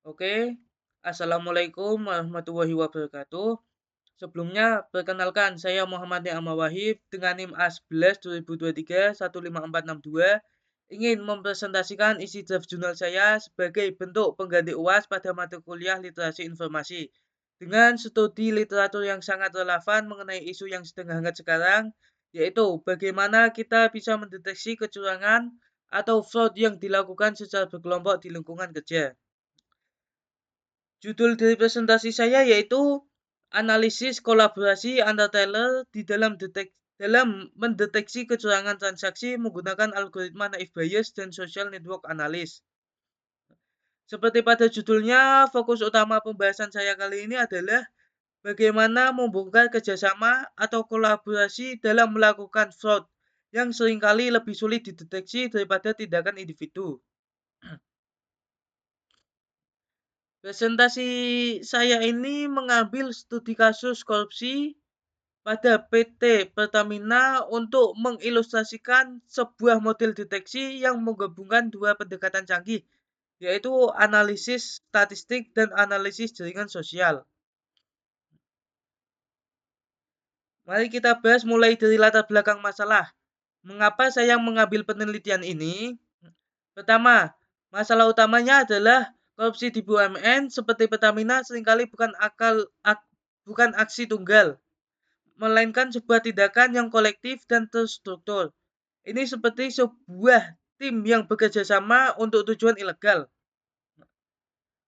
Oke, Assalamualaikum warahmatullahi wabarakatuh. Sebelumnya, perkenalkan saya Muhammad Ni'amah Wahid dengan NIM A11 2023 15462 ingin mempresentasikan isi draft jurnal saya sebagai bentuk pengganti UAS pada mata kuliah literasi informasi dengan studi literatur yang sangat relevan mengenai isu yang sedang hangat sekarang, yaitu bagaimana kita bisa mendeteksi kecurangan atau fraud yang dilakukan secara berkelompok di lingkungan kerja. Judul dari presentasi saya yaitu analisis kolaborasi antar teller di dalam mendeteksi kecurangan transaksi menggunakan algoritma naive Bayes dan social network analysis. Seperti pada judulnya, fokus utama pembahasan saya kali ini adalah bagaimana membongkar kerjasama atau kolaborasi dalam melakukan fraud yang seringkali lebih sulit dideteksi daripada tindakan individu. Presentasi saya ini mengambil studi kasus korupsi pada PT Pertamina untuk mengilustrasikan sebuah model deteksi yang menggabungkan dua pendekatan canggih, yaitu analisis statistik dan analisis jaringan sosial. Mari kita bahas mulai dari latar belakang masalah. Mengapa saya mengambil penelitian ini? Pertama, masalah utamanya adalah korupsi di BUMN seperti Pertamina seringkali bukan aksi tunggal, melainkan sebuah tindakan yang kolektif dan terstruktur. Ini seperti sebuah tim yang bekerja sama untuk tujuan ilegal.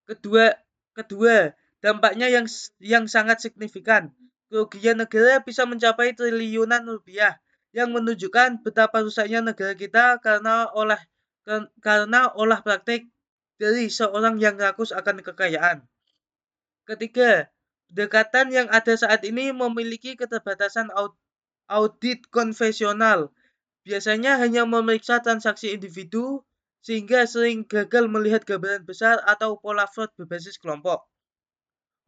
Kedua, kedua, dampaknya yang sangat signifikan. Kerugian negara bisa mencapai triliunan rupiah yang menunjukkan betapa rusaknya negara kita karena olah praktik dari seorang yang rakus akan kekayaan. Ketiga, pendekatan yang ada saat ini memiliki keterbatasan audit konvensional. Biasanya hanya memeriksa transaksi individu, sehingga sering gagal melihat gambaran besar atau pola fraud berbasis kelompok.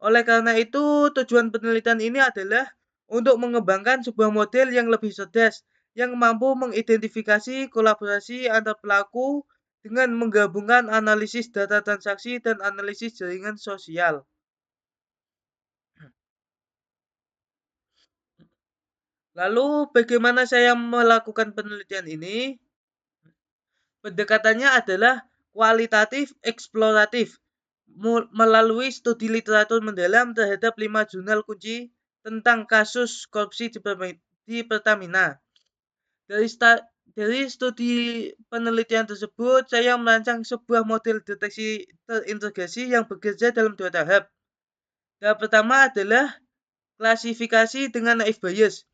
Oleh karena itu, tujuan penelitian ini adalah untuk mengembangkan sebuah model yang lebih cerdas, yang mampu mengidentifikasi kolaborasi antar pelaku dengan menggabungkan analisis data transaksi dan analisis jaringan sosial. Lalu, bagaimana saya melakukan penelitian ini? Pendekatannya adalah kualitatif eksploratif melalui studi literatur mendalam terhadap 5 jurnal kunci tentang kasus korupsi di Pertamina. Dari studi penelitian tersebut, saya merancang sebuah model deteksi terintegrasi yang bekerja dalam dua tahap. Tahap pertama adalah klasifikasi dengan naive Bayes.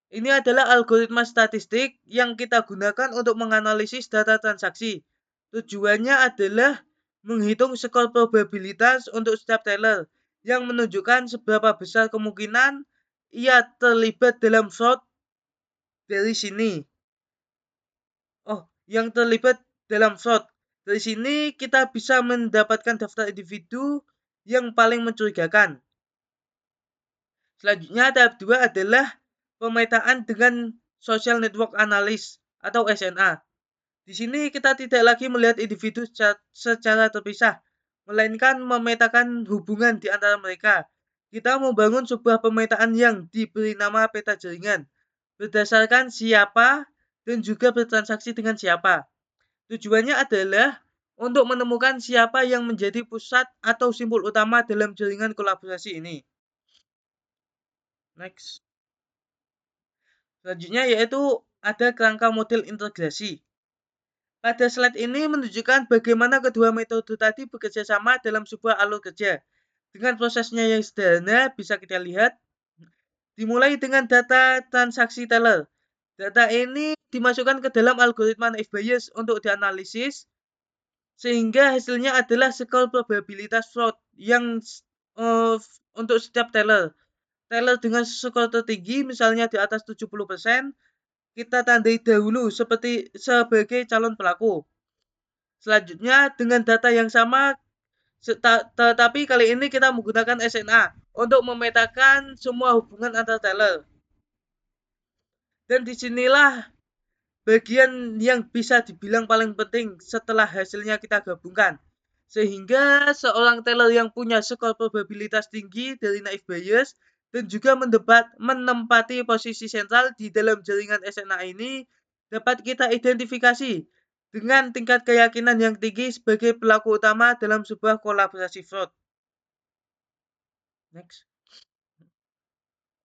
Ini adalah algoritma statistik yang kita gunakan untuk menganalisis data transaksi. Tujuannya adalah menghitung skor probabilitas untuk setiap teller yang menunjukkan seberapa besar kemungkinan ia terlibat dalam fraud dari sini. Yang terlibat dalam fraud. Dari sini kita bisa mendapatkan daftar individu yang paling mencurigakan. Selanjutnya tahap 2 adalah pemetaan dengan social network analysis atau SNA. Di sini kita tidak lagi melihat individu secara terpisah, melainkan memetakan hubungan di antara mereka. Kita membangun sebuah pemetaan yang diberi nama peta jaringan, berdasarkan siapa dan juga bertransaksi dengan siapa. Tujuannya adalah untuk menemukan siapa yang menjadi pusat atau simpul utama dalam jaringan kolaborasi ini. Next. Selanjutnya yaitu ada kerangka model integrasi. Pada slide ini menunjukkan bagaimana kedua metode tadi bekerja sama dalam sebuah alur kerja. Dengan prosesnya yang sederhana, bisa kita lihat, dimulai dengan data transaksi teller. Data ini dimasukkan ke dalam algoritma naive Bayes untuk dianalisis, sehingga hasilnya adalah skor probabilitas fraud yang uh, untuk setiap teller. Teller dengan skor tertinggi, misalnya di atas 70%, kita tandai dahulu sebagai calon pelaku. Selanjutnya dengan data yang sama, tetapi kali ini kita menggunakan SNA untuk memetakan semua hubungan antar teller. Dan disinilah bagian yang bisa dibilang paling penting setelah hasilnya kita gabungkan. Sehingga seorang teller yang punya skor probabilitas tinggi dari naive Bayes dan juga menempati posisi sentral di dalam jaringan SNA ini dapat kita identifikasi dengan tingkat keyakinan yang tinggi sebagai pelaku utama dalam sebuah kolaborasi fraud. Next.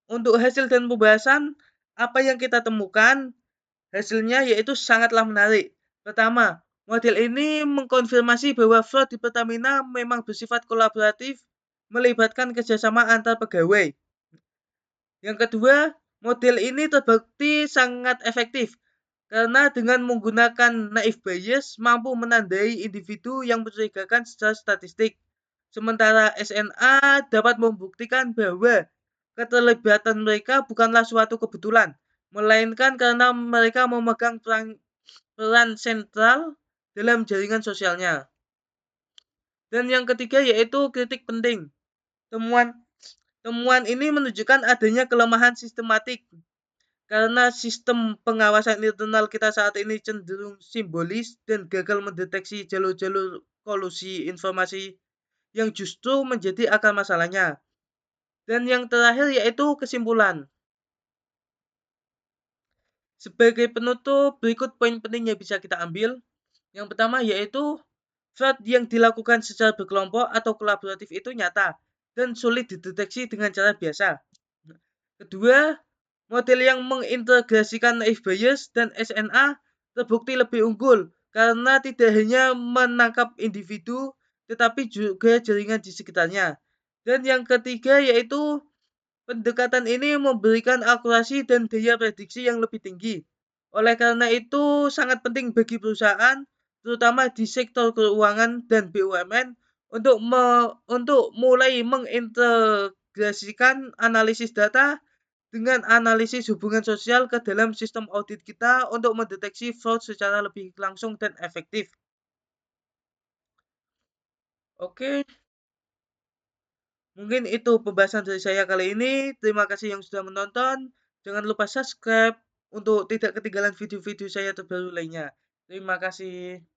Untuk hasil dan pembahasan, apa yang kita temukan, hasilnya yaitu sangatlah menarik. Pertama, model ini mengkonfirmasi bahwa fraud di Pertamina memang bersifat kolaboratif, melibatkan kerjasama antar pegawai. Yang kedua, model ini terbukti sangat efektif karena dengan menggunakan naive Bayes mampu menandai individu yang mencurigakan secara statistik. Sementara SNA dapat membuktikan bahwa keterlibatan mereka bukanlah suatu kebetulan, melainkan karena mereka memegang peran sentral dalam jaringan sosialnya. Dan yang ketiga yaitu kritik penting. Temuan Temuan ini menunjukkan adanya kelemahan sistematik karena sistem pengawasan internal kita saat ini cenderung simbolis dan gagal mendeteksi jalur-jalur kolusi informasi yang justru menjadi akar masalahnya. Dan yang terakhir yaitu kesimpulan. Sebagai penutup, berikut poin penting yang bisa kita ambil. Yang pertama yaitu fraud yang dilakukan secara berkelompok atau kolaboratif itu nyata dan sulit dideteksi dengan cara biasa. Kedua, model yang mengintegrasikan naive Bayes dan SNA terbukti lebih unggul karena tidak hanya menangkap individu tetapi juga jaringan di sekitarnya. Dan yang ketiga yaitu pendekatan ini memberikan akurasi dan daya prediksi yang lebih tinggi. Oleh karena itu sangat penting bagi perusahaan terutama di sektor keuangan dan BUMN untuk mulai mengintegrasikan analisis data dengan analisis hubungan sosial ke dalam sistem audit kita untuk mendeteksi fraud secara lebih langsung dan efektif. Oke, mungkin itu pembahasan dari saya kali ini. Terima kasih yang sudah menonton. Jangan lupa subscribe untuk tidak ketinggalan video-video saya terbaru lainnya. Terima kasih.